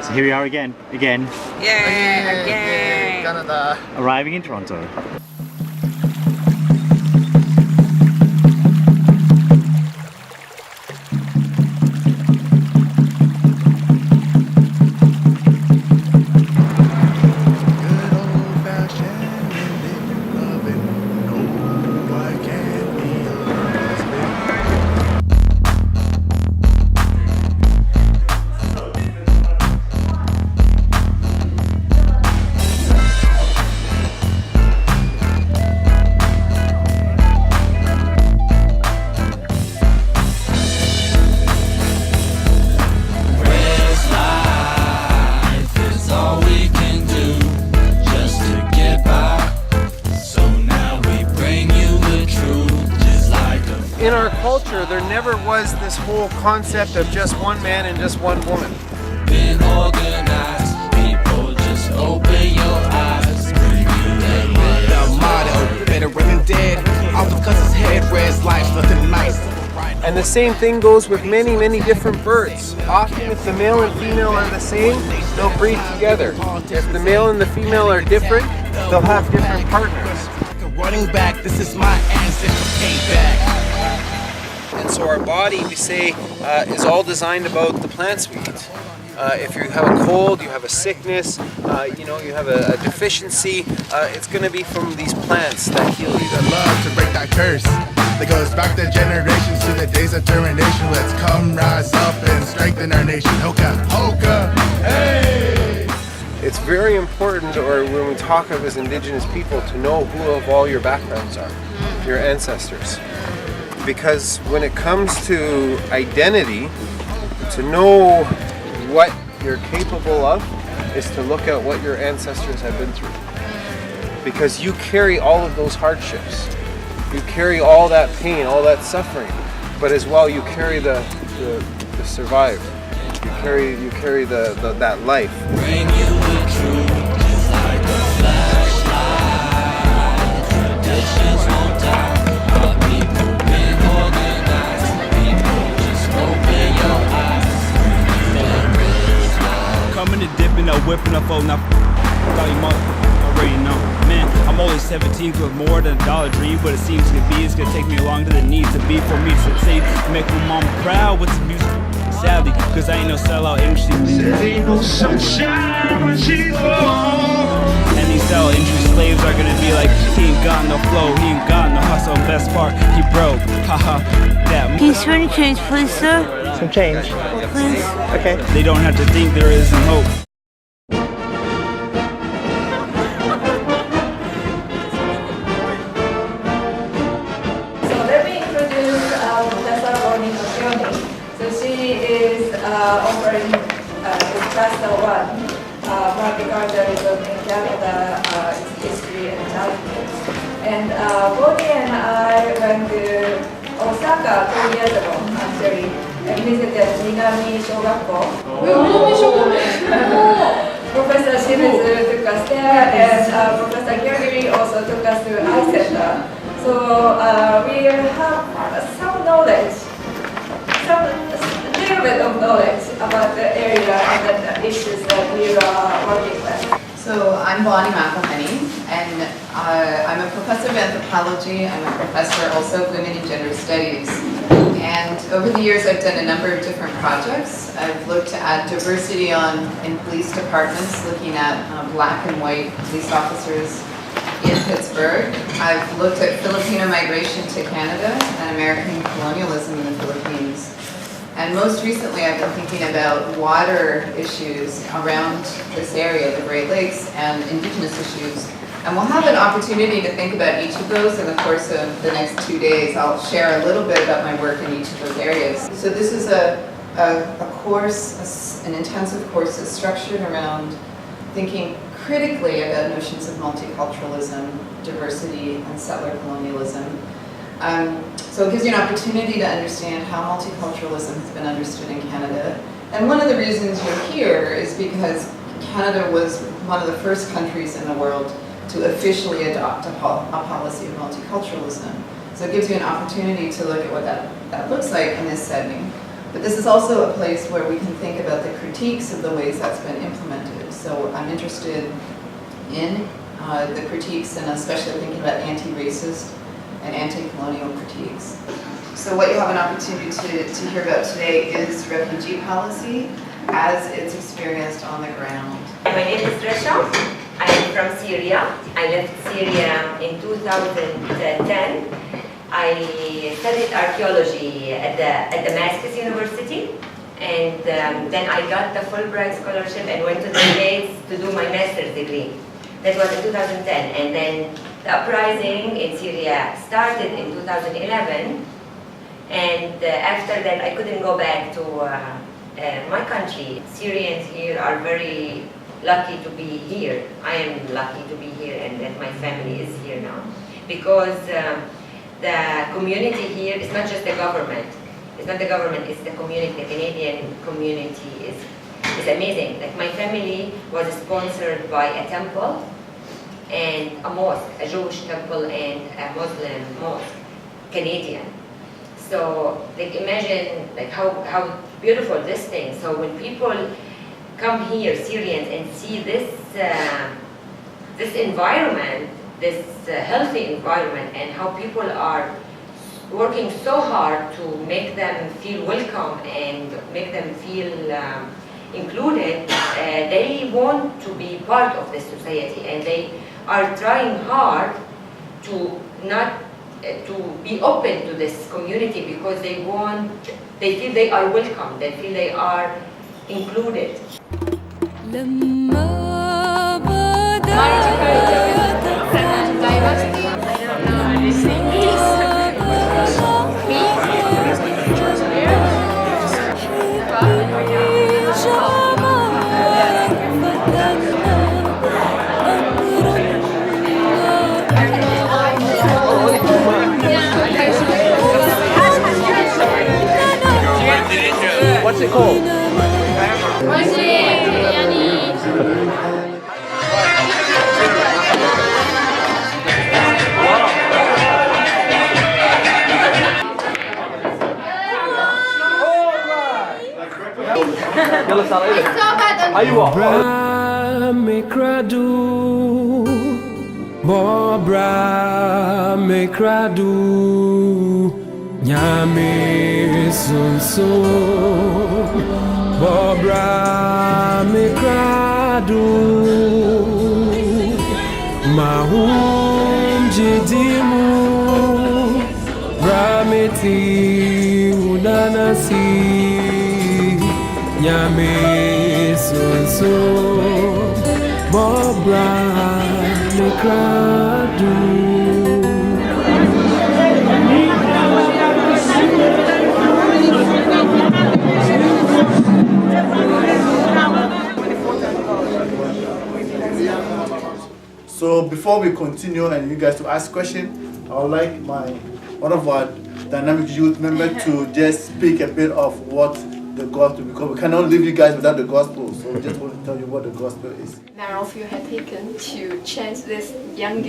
So here we are again. Yay, again. Canada. Arriving in Toronto. In our culture, there never was this whole concept of just one man and just one woman. Been organized, people just open your eyes. The motto, better than dead. All because his head wears life looking nice. And the same thing goes with many, many different birds. Often if the male and female are the same, they'll breed together. If the male and the female are different, they'll have different partners. Running back, this is my ancestral payback. And so our body, we say, is all designed about the plants we eat. If you have a cold, you have a sickness, you have a deficiency, it's going to be from these plants that heal you. The love to break that curse that goes back the generations to the days of termination. Let's come rise up and strengthen our nation. Hoka, hoka, hey! It's very important, or when we talk of as Indigenous people, to know who of all your backgrounds are, your ancestors. Because when it comes to identity, to know what you're capable of is to look at what your ancestors have been through. Because you carry all of those hardships. You carry all that pain, all that suffering, but as well you carry the survive. You carry that life. Bring you the truth, just like a flashlight. Traditions won't die, but people been organized. People just open your eyes. Coming to dipping, a whipping a phone up. Thought you already know. Man, I'm only 17 with more than a dollar dream, but it seems to be it's gonna take me along to the needs to be for me to succeed. Make my mom proud with the music. Sadly, cause I ain't no sellout industry. There ain't no sunshine when she's gone. And these sellout industry slaves are gonna be like, he ain't got no flow, he ain't got no hustle, and best part, he broke. Haha, that. Can you swing any change, please, sir? Some change. Please. Okay. They don't have to think there isn't hope. Offering Cluster 1, Multiculturalism in Canada, its history and challenges. And Bonnie and I went to Osaka 2 years ago, actually, and visited Minami Shogakko. Professor Shimizu took us there, and Professor Kyogiri also took us to Eye Center. So we have some knowledge, a little bit of knowledge about the area and the issues that we are working with. So I'm Bonnie McElhenney, and I'm a professor of anthropology. I'm a professor also of women and gender studies. And over the years I've done a number of different projects. I've looked at diversity in police departments, looking at black and white police officers in Pittsburgh. I've looked at Filipino migration to Canada and American colonialism in the Philippines. And most recently, I've been thinking about water issues around this area, the Great Lakes, and Indigenous issues. And we'll have an opportunity to think about each of those in the course of the next 2 days. I'll share a little bit about my work in each of those areas. So this is a course, an intensive course that's structured around thinking critically about notions of multiculturalism, diversity, and settler colonialism. So it gives you an opportunity to understand how multiculturalism has been understood in Canada. And one of the reasons you're here is because Canada was one of the first countries in the world to officially adopt a policy of multiculturalism. So it gives you an opportunity to look at what that looks like in this setting. But this is also a place where we can think about the critiques of the ways that's been implemented. So I'm interested in the critiques, and especially thinking about anti-racist and anti-colonial critiques. So what you have an opportunity to hear about today is refugee policy as it's experienced on the ground. My name is Resha. I'm from Syria. I left Syria in 2010. I studied archaeology at Damascus University, and then I got the Fulbright scholarship and went to the States to do my master's degree. That was in 2010, and then the uprising in Syria started in 2011, and after that I couldn't go back to my country. Syrians here are very lucky to be here. I am lucky to be here and that my family is here now, because the community here is not just the government. It's not the government, it's the community. The Canadian community is amazing. Like, my family was sponsored by a temple and a mosque, a Jewish temple and a Muslim mosque, Canadian. So, like, imagine like how beautiful this thing. So when people come here, Syrians, and see this this environment, this healthy environment, and how people are working so hard to make them feel welcome and make them feel included, they want to be part of this society, and they are trying hard to not to be open to this community, because they feel they are welcome, they feel they are included. Diversity. What's it called? Bra me cradu, bra me cradu, nyame sunso, bra me cradu, mahum jidimu, bra me ti unanasi, nyame sunso, bra me cradu. So before we continue and you guys to ask questions, I would like one of our dynamic youth members to just speak a bit of what the gospel, because we cannot leave you guys without the gospel. So we just want to tell you what the gospel is. Now of you have taken to change this young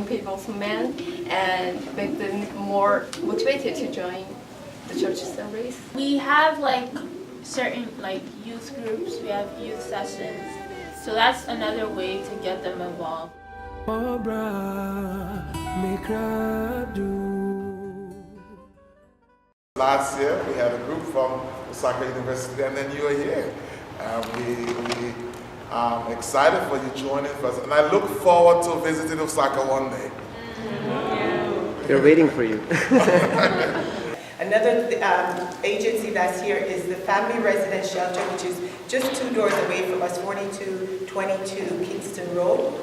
people's mind and make them more motivated to join the church service. We have like certain like youth groups, we have youth sessions. So that's another way to get them involved. Last year we had a group from Osaka University, and then you are here. We excited for you joining us, and I look forward to visiting Osaka one day. They're waiting for you. Another agency that's here is the Family Residence Shelter, which is just 2 doors away from us, 4222 Kingston Road.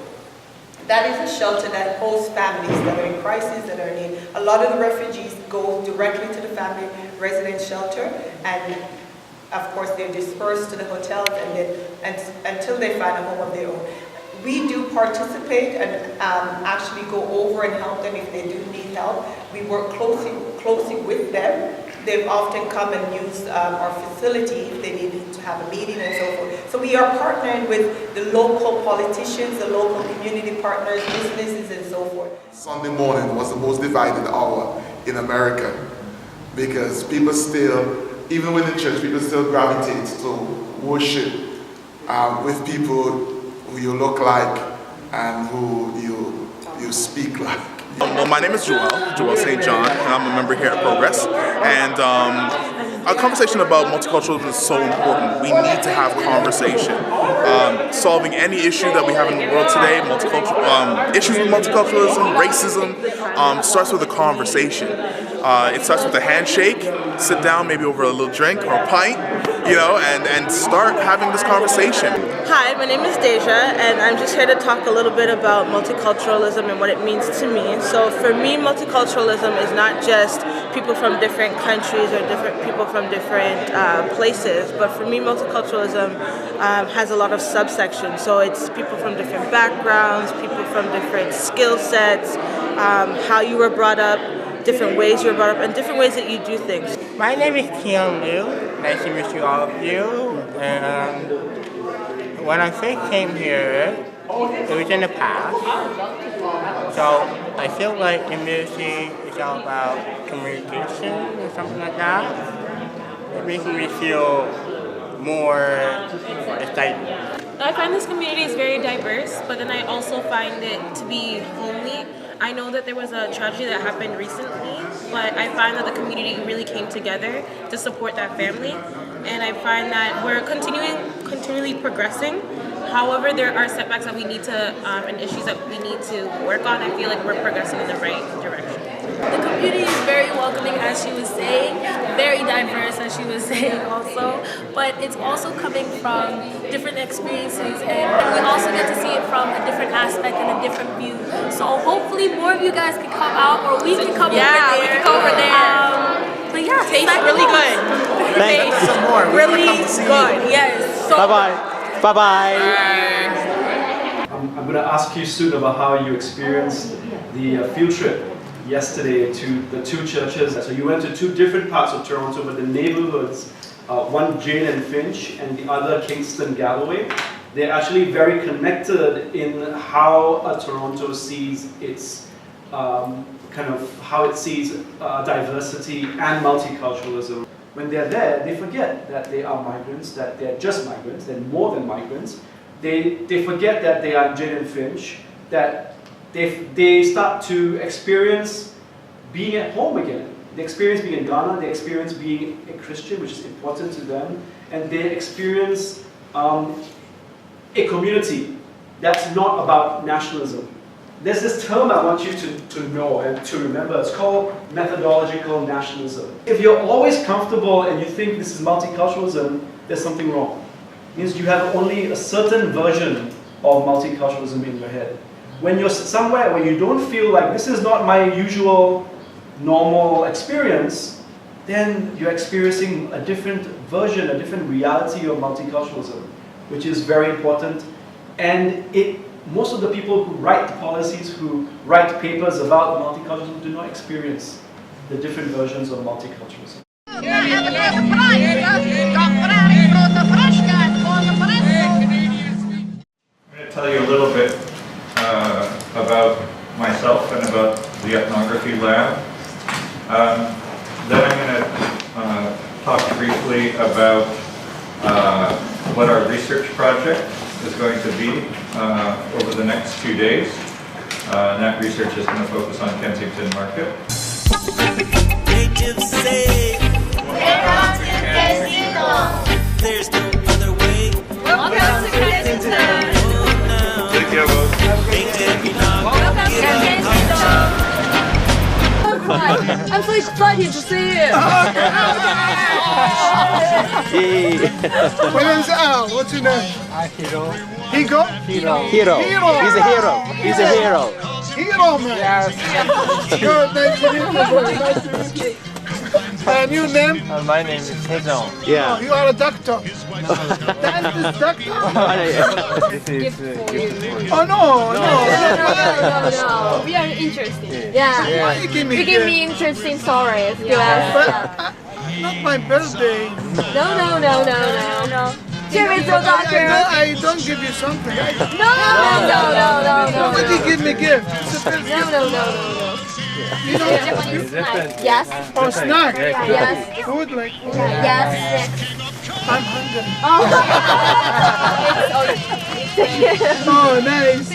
That is a shelter that hosts families that are in crisis, that are in need. A lot of the refugees go directly to the Family Residence Shelter, and of course they're dispersed to the hotels and until they find a home of their own. We do participate and actually go over and help them if they do need help. We work closely with them. They've often come and used our facility if they needed to have a meeting and so forth. So we are partnering with the local politicians, the local community partners, businesses and so forth. Sunday morning was the most divided hour in America, because people still even within church, people still gravitate to worship with people who you look like and who you speak like. Well, my name is Joel St. John, and I'm a member here at Progress. And our conversation about multiculturalism is so important. We need to have conversation. Solving any issue that we have in the world today, issues with multiculturalism, racism, starts with a conversation. It starts with a handshake, sit down maybe over a little drink or a pint, and start having this conversation. Hi, my name is Deja, and I'm just here to talk a little bit about multiculturalism and what it means to me. So for me, multiculturalism is not just people from different countries or different people from different places, but for me, multiculturalism has a lot of subsections. So it's people from different backgrounds, people from different skill sets, how you were brought up, different ways you were brought up, and different ways that you do things. My name is Keon Liu. Nice to meet you all of you. And when I first came here, it was in the past. So I feel like the music is all about communication or something like that. It makes me feel more excited. I find this community is very diverse, but then I also find it to be homely. I know that there was a tragedy that happened recently, but I find that the community really came together to support that family. And I find that we're continually progressing. However, there are setbacks that we need to, and issues that we need to work on. I feel like we're progressing in the right direction. The community is very welcoming, as she was saying, very diverse, as she was saying also, but it's also coming from different experiences, and we also get to see it from a different aspect and a different view. So hopefully more of you guys can come out, or we can come over there. We can go over there. But yeah, tastes really good. Thanks. Some more. Really good. Yes. So Bye-bye. Bye-bye. I'm going to ask you soon about how you experienced the field trip yesterday to the two churches. So you went to two different parts of Toronto, but the neighborhoods, one Jane and Finch and the other Kingston Galloway, they're actually very connected in how Toronto sees its how it sees diversity and multiculturalism. When they're there, they forget that they are migrants, that they're just migrants, they're more than migrants. They forget that they are Jane and Finch, that they start to experience being at home again. They experience being in Ghana, they experience being a Christian, which is important to them, and they experience a community that's not about nationalism. There's this term I want you to know and to remember. It's called methodological nationalism. If you're always comfortable and you think this is multiculturalism, there's something wrong. It means you have only a certain version of multiculturalism in your head. When you're somewhere where you don't feel like this is not my usual normal experience, then you're experiencing a different version, a different reality of multiculturalism, which is very important. And most of the people who write policies, who write papers about multiculturalism do not experience the different versions of multiculturalism. I'm going to tell you a little bit about myself and about the ethnography lab. Then I'm going to talk briefly about what our research project is going to be over the next 2 days. And that research is going to focus on Kensington Market. There's no other way. Welcome to Kensington. Take care, boss. Welcome to Kensington. I'm so excited to see you. My name's Al. What's your name? Hiro. Higo? Hiro. Hiro. He's a hero. He's a hero. Hero, man. Yes. Good. Nice to meet you. Nice to meet you. And your name? My name is Hezon. Yeah. Oh, you are a doctor. Dentist doctor? This is gift for you. Oh, no. No. We are interested. Yeah. Why you give me interesting stories. But not my birthday. No. Give it to doctor. I don't give you something. No. Nobody give me gift. No. Japanese snack. Yes. Oh, snack. Yes. Food like food. Yes. I'm hungry. Oh. Oh, nice.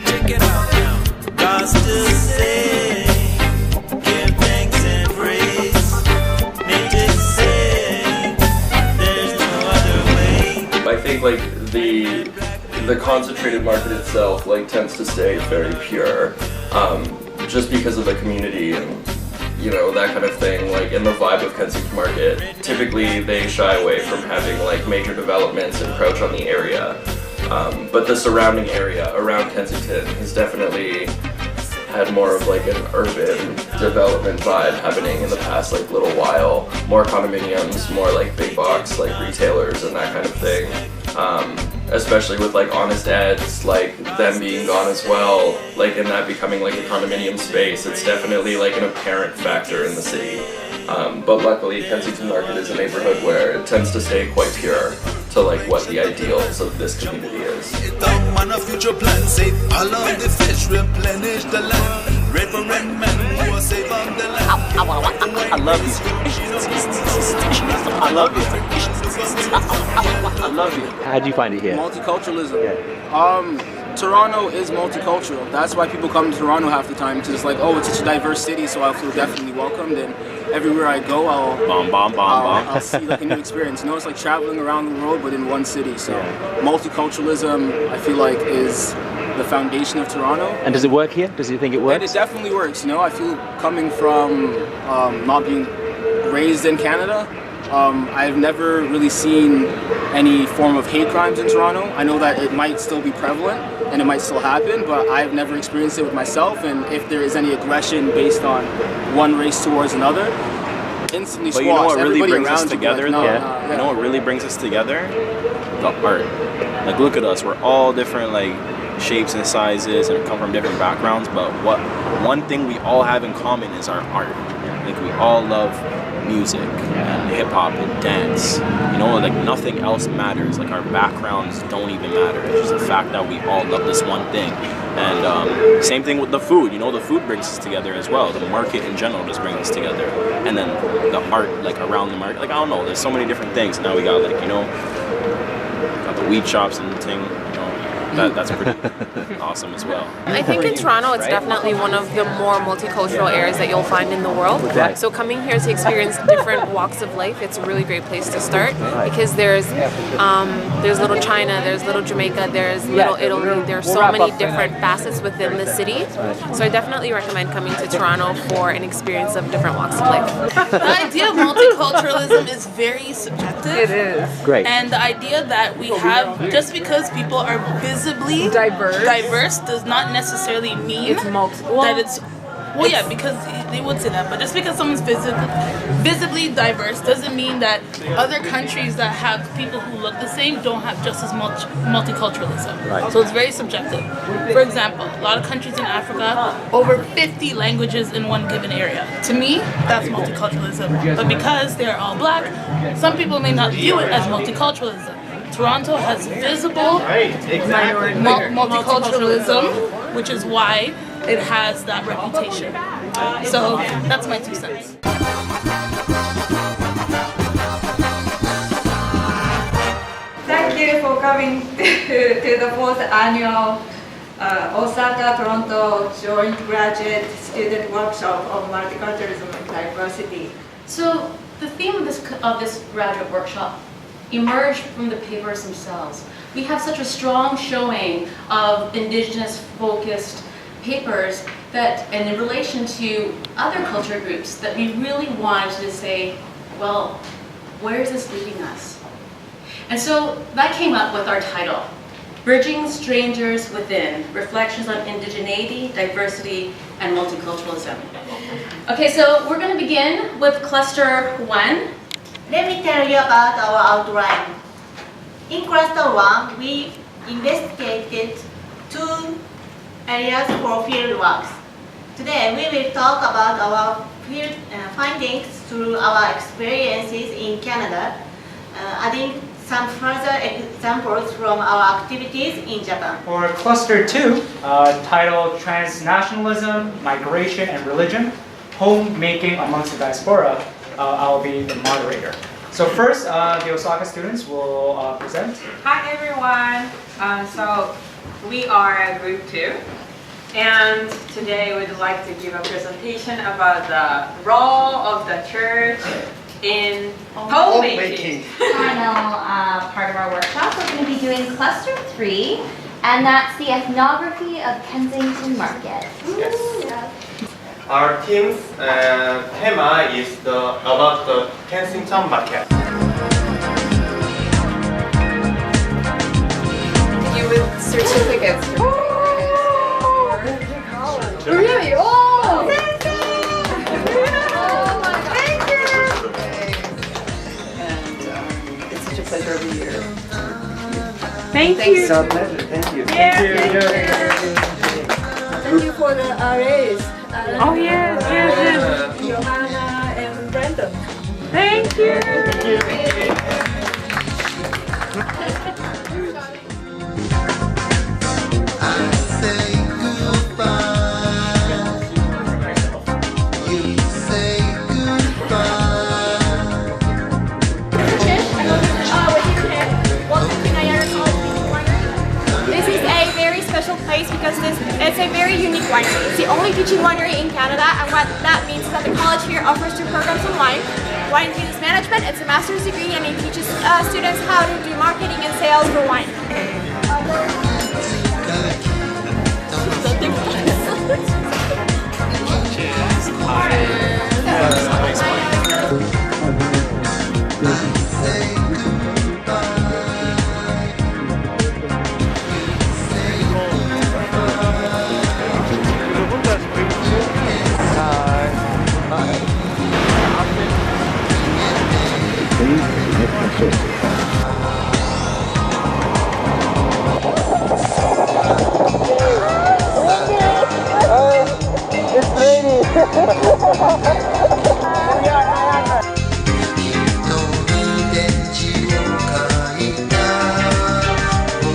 Check it out now. God still say, give thanks and praise. Nature say, there's no other way. I think like the concentrated market itself like tends to stay very pure, just because of the community and that kind of thing. Like in the vibe of Kensington Market, typically they shy away from having like major developments encroach on the area, but the surrounding area around Kensington has definitely had more of like an urban development vibe happening in the past like little while. More condominiums, more like big box like retailers and that kind of thing. Especially with like Honest Ed's, like them being gone as well, like and that becoming like a condominium space, it's definitely like an apparent factor in the city. But luckily Kensington Market is a neighborhood where it tends to stay quite pure to like what the ideals of this community is. On a future plan, say along the fish, replenish the land. Reverend men who are safe on the land. I love you. I love you. I love you. How do you find it here? Multiculturalism. Toronto is multicultural. That's why people come to Toronto half the time. It's just like, oh, it's such a diverse city, so I feel definitely welcomed. And everywhere I go, I'll see like a new experience. It's like traveling around the world, but in one city. So multiculturalism, I feel like, is the foundation of Toronto. And does it work here? Does you think it works? And it definitely works. I feel coming from not being raised in Canada, I've never really seen any form of hate crimes in Toronto. I know that it might still be prevalent and it might still happen, but I've never experienced it with myself. And if there is any aggression based on one race towards another, instantly squashed. But you know what really Everybody brings us around you together, like, no, though? You know what really brings us together? The art. Like, look at us. We're all different, like, shapes and sizes and come from different backgrounds, but one thing we all have in common is our art. Like, we all love music and hip-hop and dance. Like, nothing else matters. Like, our backgrounds don't even matter. It's just the fact that we all love this one thing. And same thing with the food. The food brings us together as well. The market in general just brings us together. And then the art, like, around the market. Like, I don't know, there's so many different things. Now we got, like, got the weed shops and the thing. That's pretty awesome as well. I think in Toronto, it's definitely one of the more multicultural areas that you'll find in the world. Right. So coming here to experience different walks of life, it's a really great place to start because there's Little China, there's Little Jamaica, there's Little Italy. There's so many different facets within the city. So I definitely recommend coming to Toronto for an experience of different walks of life. The idea of multiculturalism is very subjective. It is. Great. And the idea that we have, just because people are visibly diverse does not necessarily mean it's multiple. that it's because they would say that, but just because someone's visibly diverse doesn't mean that other countries that have people who look the same don't have just as much multiculturalism. Right. So it's very subjective. For example, a lot of countries in Africa, over 50 languages in one given area. To me, that's multiculturalism. But because they're all black, some people may not view it as multiculturalism. Toronto has visible multiculturalism, which is why it has that reputation. So that's my 2 cents. Thank you for coming to the 4th annual Osaka Toronto Joint Graduate Student Workshop on Multiculturalism and Diversity. So the theme of this graduate workshop emerged from the papers themselves. We have such a strong showing of Indigenous-focused papers that, and in relation to other culture groups, that we really wanted to say, well, where is this leading us? And so that came up with our title, Bridging Strangers Within, Reflections on Indigeneity, Diversity, and Multiculturalism. Okay, so we're going to begin with cluster 1. Let me tell you about our outline. In cluster 1, we investigated 2 areas for field works. Today, we will talk about our field findings through our experiences in Canada, adding some further examples from our activities in Japan. For Cluster 2, titled Transnationalism, Migration and Religion, Homemaking Amongst the Diaspora, I'll be the moderator. So first, the Osaka students will present. Hi everyone. So we are Group 2, and today we'd like to give a presentation about the role of the church in homemaking. Final part of our workshop, we're going to be doing Cluster 3, and that's the ethnography of Kensington Market. Yes. Our team's theme is about the Kensington Market. You with certificates. Really? Oh! It's such a pleasure every year. Thank you. It's our pleasure. Thank you. Thank you for the arrays. Oh yes. Johanna and Brandon. Thank you. This is a very special place because it's a very unique winery. It's the only teaching winery in Canada, and what that means is that the college here offers 2 programs in wine. Wine and business management, it's a master's degree, and it teaches students how to do marketing and sales for wine. It's raining.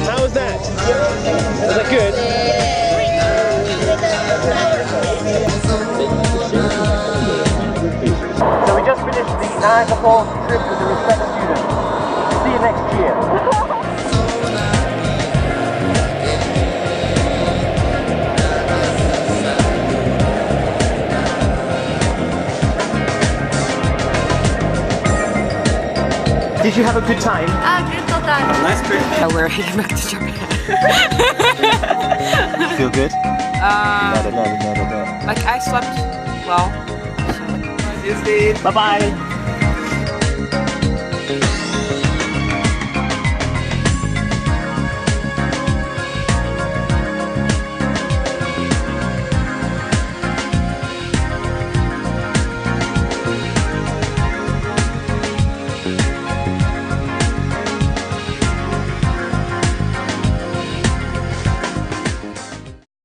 How was that? Was that good? So we just finished the Niagara Falls trip with the respect students. See you next year. Did you have a good time? Nice trip. We're heading back to Japan. Feel good? Like I slept well. Bye bye.